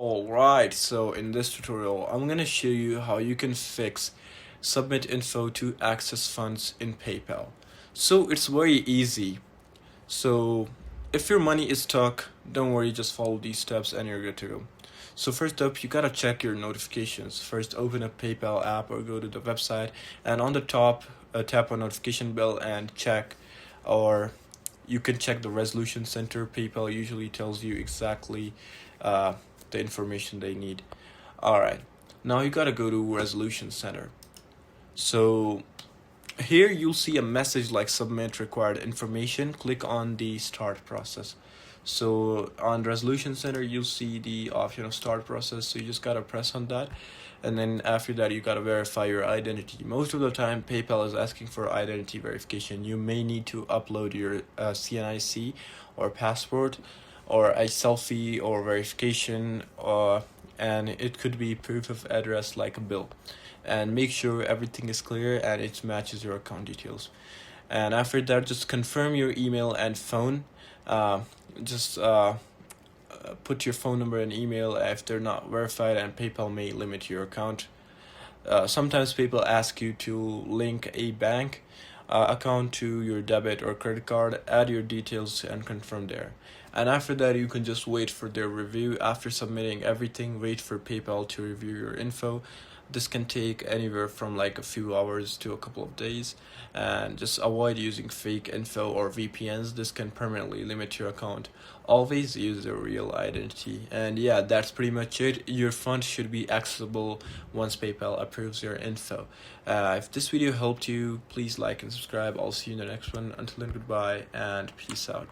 Alright, so in this tutorial, I'm gonna show you how you can fix submit info to access funds in PayPal. So it's very easy. So if your money is stuck, don't worry, just follow these steps and you're good to go. So first up, you gotta check your notifications. First, open a PayPal app or go to the website, and on the top, tap on notification bell and check, or you can check the resolution center. PayPal usually tells you exactly uh, the information they need. All right, now you gotta go to resolution center. So here you'll see a message like submit required information. Click on the start process. So on resolution center you'll see the option of start process, so you just gotta press on that, and then after that you gotta verify your identity. Most of the time PayPal is asking for identity verification. You may need to upload your CNIC or passport or a selfie or verification, and it could be proof of address like a bill, and make sure everything is clear and it matches your account details. And after that, just confirm your email and phone. Just put your phone number and email if they're not verified, and PayPal may limit your account. Sometimes people ask you to link a bank account to your debit or credit card. Add your details and confirm there. And after that, you can just wait for their review. After submitting everything, wait for PayPal to review your info. This can take anywhere from like a few hours to a couple of days, and just avoid using fake info or VPNs. This can permanently limit your account. Always use your real identity. And yeah, that's pretty much it. Your funds should be accessible once PayPal approves your info. If this video helped you, please like and subscribe. I'll see you in the next one. Until then, goodbye and peace out.